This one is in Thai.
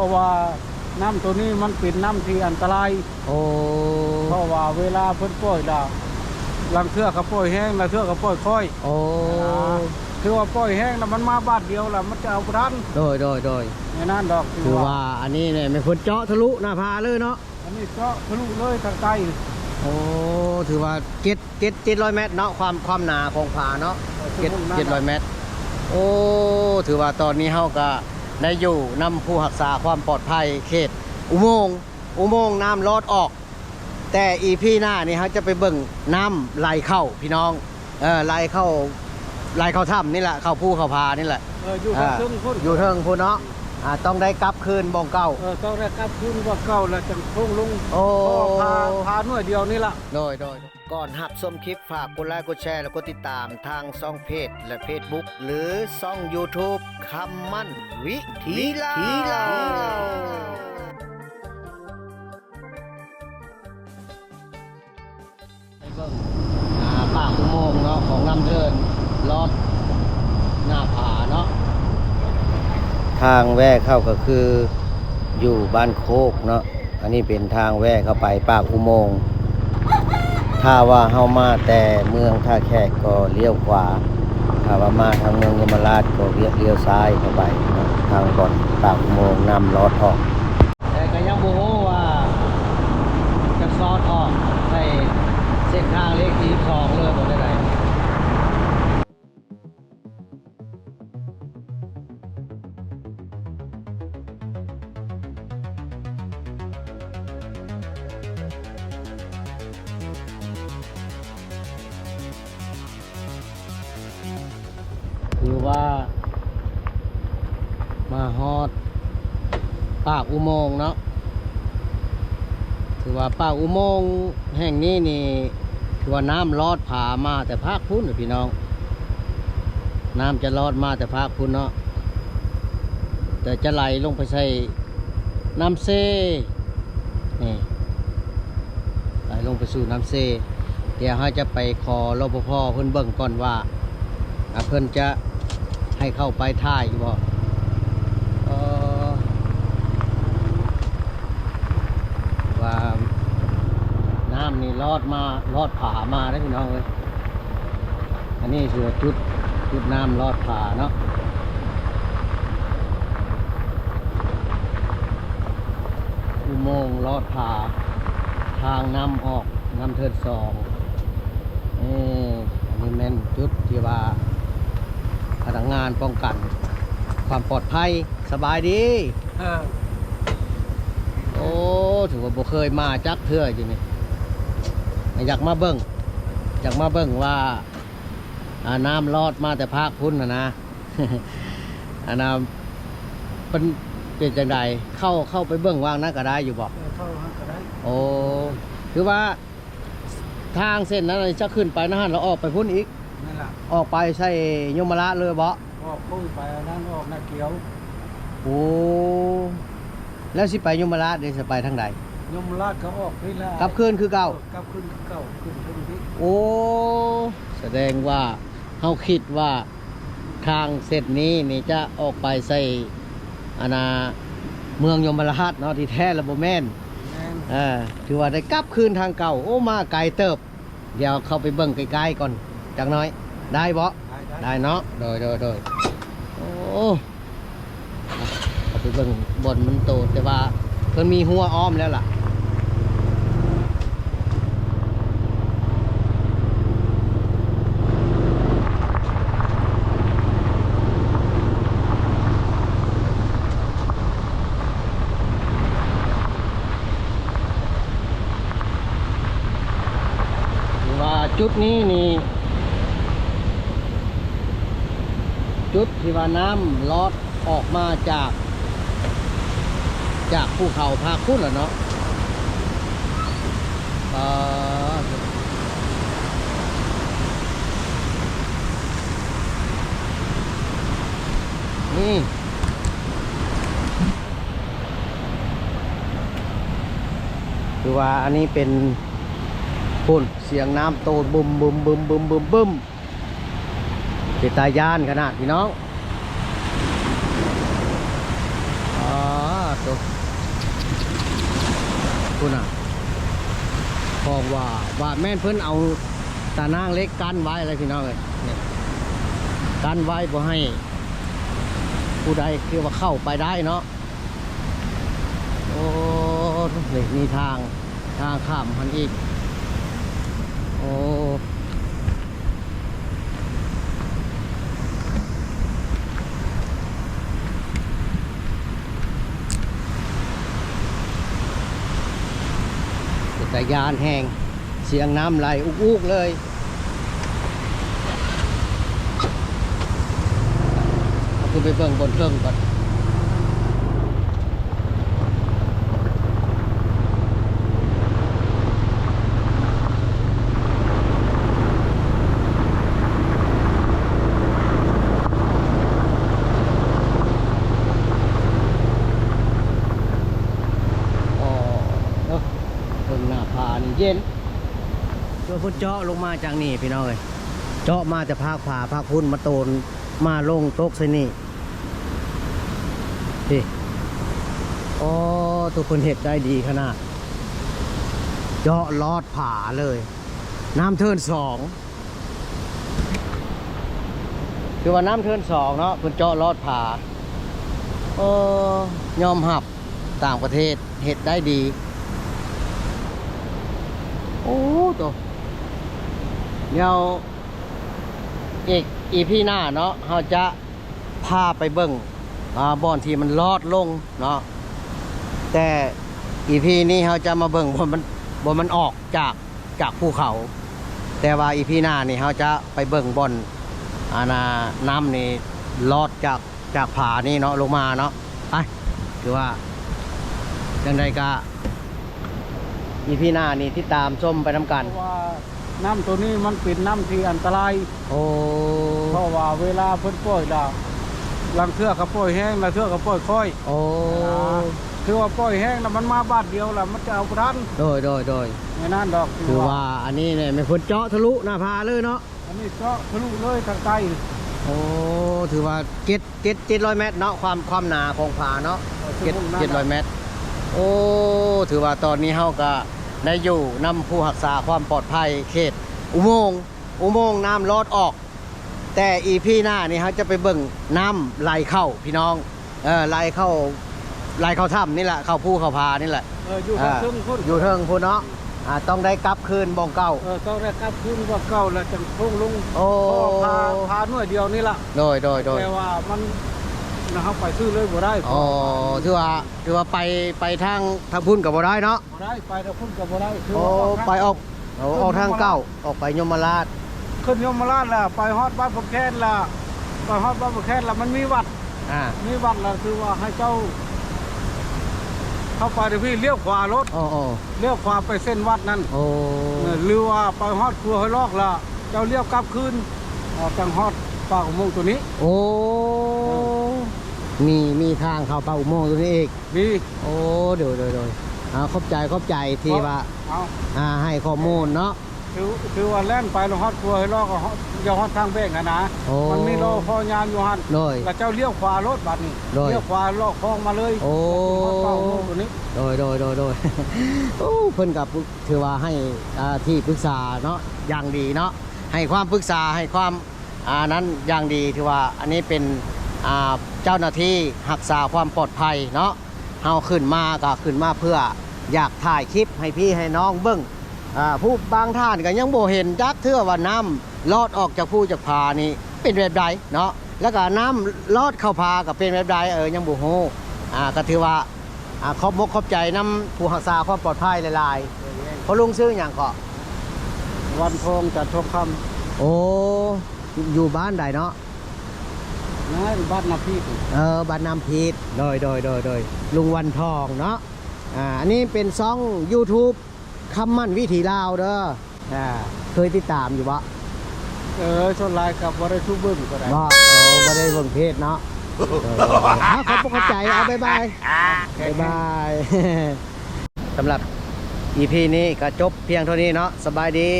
ะว่าน้ำตัวนี้มันเป็นน้ำที่อันตรายโอ้เพราะว่าเวลาเพิ่นปล่อยละลังเทื่อเขาปล่อยแห้งลังเทื่อเขาปล่อยค่อยโอ้คือว่าปล่อยแห้งแล้วมันมาบาทเดียวแล้วมันจะเอาทันโดยในนั้นดอกคือว่าอันนี้เนี่ยไม่พ้นเจาะทะลุหน้าผาเลยเนาะอันนี้ก็ทะลุเลยทางใต้โอ้ถือว่า700 เมตรเนาะความหนาของผาเนาะ700 เมตรโอ้ถือว่าตอนนี้เฮาก็ได้อยู่นำผู้รักษาความปลอดภัยเขตอุโมงค์น้ำลอดออกแต่EPหน้านี่เขาจะไปเบิ่งน้ำไหลเข้าพี่น้องไหลเข้าถ้ำนี่แหละเข้าภูเขาพานี่แหละอยู่เทิงพุ่นอยู่เทิงพุ่นเนาะต้องได้กลับคืนบ่งเก่าต้องได้กลับคืนบ่งเก่าแล้วจังพุ่งลงโอ้พาหน่วยเดียวนี่ล่ะโดยก่อนหับชมคลิปฝากกดไลค์กดแชร์และกดติดตามทางช่องเพจและ Facebook หรือช่อง YouTube คำมั่นวิถีลาวปากอุโมงค์เนาะของน้ำเดินลอดหน้าผาเนาะทางแวะเข้าก็คืออยู่บ้านโคกเนาะอันนี้เป็นทางแวะเข้าไปปากอุโมงค์ถ้าว่าเฮามาแต่เมืองท่าแขกก็เลี้ยวขวาถ้าว่ามาทางเมืองยมราชก็เลี้ยวซ้ายเข้าไปเนาะทางก่อนปากอุโมงค์นำลอดออกแต่ก็ยังบ่ฮู้ว่าจะซอดออกในเส้นทางเลข42เลยบ่ได้คือว่ามาฮอดปากอุโมงค์เนาะถือว่าปากอุโมงค์แห่งนี้นี่ถือว่าน้ำลอดผามาแต่ภาคพุ้นพี่น้องน้ำจะลอดมาแต่ภาคพุ้นเนาะแต่จะไหลลงไปใส่น้ำเซนี่ไหลลงไปสู่น้ำเซเดี๋ยวเราจะไปขอรปภเพิ่นเบิ่งก่อนว่าเพิ่นจะให้เข้าไปท่ายอยู่บ่ว่าน้ำนี่ลอดผามาได้พี่น้องเลยอันนี้คือจุดน้ำลอดผาเนาะอุโมงค์ลอดผาทางน้ำออกน้ำเทิด2อันนี้แม่นจุดที่ว่าพนักงานป้องกันความปลอดภัยสบายดีโอ้ถือว่าบ่เคยมาจักเทื่ออยู่นี่อยากมาเบิ่งว่าน้ำลอดมาแต่ภาคพุ้นนะน้ำเป็นจังใดเข้าไปเบิ่งว่างนั้นก็ได้อยู่บ่เข้าก็ได้โอ้คือว่าทางเส้นนั้นจะขึ้นไปนะฮะเราออกไปพุ่นอีกนั่นล่ะออกไปใช่ยมราชเลยบ่ออกพุ่งไปนั่นออกนาเกียวโอ้แล้วสิไปยมราชได้สิไปทางใดยมราชเขาออกนี่แล้วกลับคืนคือเก่าขึ้นที่โอ้แสดงว่าเฮาคิดว่าทางเส้นนี้นี่จะออกไปใส่เมืองยมราชเนาะที่แท้ละบ่แม่นถือว่าได้กลับคืนทางเก่าโอ้มาไกลเติบเดี๋ยวเข้าไปเบิ่งใกล้ๆก่อนจักหน่อยได้บ่ได้เนาะโดยโอ้เข้าไปเบิ่งบนมันโตแต่ว่าเพิ่นมีหัวอ้อมแล้วล่ะจุดนี้นี่จุดที่ว่าน้ำลอดออกมาจากภูเขาภาคพุ้นเนาะนี่คือว่าอันนี้เป็นพุ่นเสียงน้ำโตบึมเป็นตายานขนาดพี่น้องตัว คุณอ่ะบอกว่าแม่นเพิ่นเอาตานางเล็กกั้นไว้อะไรพี่น้องเลยเนี่ยกั้นไว้บ่ให้ผู้ใดคือว่าเข้าไปได้เนาะโอ้นี่มีทางข้ามพันอีกโอ้จักรยานแห้งเสียงน้ำไหลอุกๆเลยเอาขึ้นไปเบิ่งบนเครื่องก่อนเย็นตัวพุ่นเจาะลงมาจากนี่พี่น้องเอ้ยเจาะมาแต่ภาคผาภาคพุ่นมาโตนมาลงตกใส่นี่พี่อ๋อตัวคนเห็ดได้ดีขนาดเจาะลอดผาเลยน้ำเทิน2คือว่าน้ำเทิน2เนาะพุ่นเจาะลอดผายอมหับต่างประเทศเห็ดได้ดีโอ้ตัวเดี๋ยวอีพี่หน้าเนาะเราจะพาไปเบิ่งบ่อนที่มันลอดลงเนาะแต่อีพีนี้เราจะมาเบิ่งบ่อนมันออกจากภูเขาแต่ว่าอีพีหน้านี่เราจะไปเบิ่งบ่อนน้ำนี่ลอดจากผานี่เนาะลงมาเนาะไปคือว่าจังใดก็อีพีหน้านี่ที่ตามส้มไปทำกันเพราะว่าน้ำตัวนี้มันเป็นน้ำที่อันตรายโอ้เพราะว่าเวลาเพิ่นปล่อยละลังเทื่อเขาปล่อยแห้งลังเทื่อเขาปล่อยค่อยโอ้คือว่าปล่อยแห้งแล้วมันมาบาทเดียวแล้วมันจะเอาทันโดยไม่นั่นดอกคือว่าอันนี้เนี่ยไม่พ้นเจาะทะลุหน้าผาเลยเนาะอันนี้เจาะทะลุเลยทางใต้โอ้ถือว่า700 เมตรเนาะความหนาของผาเนาะ700 เมตรโอ้ถือว่าตอนนี้เฮาก็ได้อยู่นำผู้รักษาความปลอดภัยเขตอุโมงค์น้ำลอดออกแต่อีพีหน้านี่เขาจะไปเบิ่งน้ำไหลเข้าพี่น้องไหลเข้าถ้ำนี่แหละเข้าภูเขาพานี่แหละอยู่เทิงพุ่นเนาะต้องได้กลับคืนบ่องเก่าต้องได้กลับคืนบ่องเก่าแล้วจังพุ่งลงโอ้พาหน่วยเดียวนี่แหละโดยแต่ว่ามันเขาไปซื้อเลยบ่ได้อ๋อถือว่าไปทางพุ่นกับบ่ได้เนาะบ่ได้ไปทางพุ่นกับบ่ได้โอ้ไปออกทางเก่าออกไปยมราชขึ้นยมราชแล้วไปฮอดบ้านพวกแคนล่ะไปฮอดบ้านพวกแคนแล้วมันมีวัดแล้วคือว่าให้เจ้าเข้าไปเดี๋ยวพี่เลี้ยวขวารถเลี้ยวขวาไปเส้นวัดนั่นหรือว่าไปฮอดครัวให้ลอกล่ะเจ้าเลี้ยวกลับคืนจังฮอดปากอุโมงค์ตัวนี้โอ้มีทางเข้าปากอุโมงค์ตัวนี้อีกมีโอ้เดี๋ยวขอบใจที่ว่าให้ข้อมูลเนาะคือว่าแล่นไปเราฮอดครัวให้ลอกก็อย่าฮอดทางแบกนะมันมีโลพอยามอยู่หันแล้วเจ้าเลี้ยวขวารถบัดนี้เลี้ยวขวาลอกคลองมาเลยโอ้ตัวนี้โดยโอ้เพิ่นกับถือว่าให้ที่ปรึกษาเนาะอย่างดีเนาะให้ความปรึกษาให้ความนั้นอย่างดีถือว่าอันนี้เป็นเจ้าหน้าที่รักษาความปลอดภัยเนาะเฮาขึ้นมาเพื่ออยากถ่ายคลิปให้พี่ให้น้องเบิ่งผู้บางท่านก็ยังบ่เห็นจักเทื่อว่าน้ำลอดออกจากภูจากผานี่เป็นแบบใดเนาะแล้วก็น้ำลอดเข้าผาก็เป็นแบบใดยังบ่ฮู้ก็ถือว่าขอบใจน้ำผู้รักษาความปลอดภัยหลายๆพอลุงซื้อหยังก็วันทองจัดทองคำโอ้อยู่บ้านใดเนาะบ้านน้ำพีดบ้านน้ำพีดโดยลุงวันทองเนาะอันนี้เป็นช่อง YouTube คำมั่นวิถีลาวเด้อเคยติดตามอยู่ปะชนลายกับบริษัทเบิ้งก็ได้บ่ได้เบิ่งเพจเนาะขอบใจบ๊ายบายสำหรับ EP นี้ก็จบเพียงเท่านี้เนาะสบายดี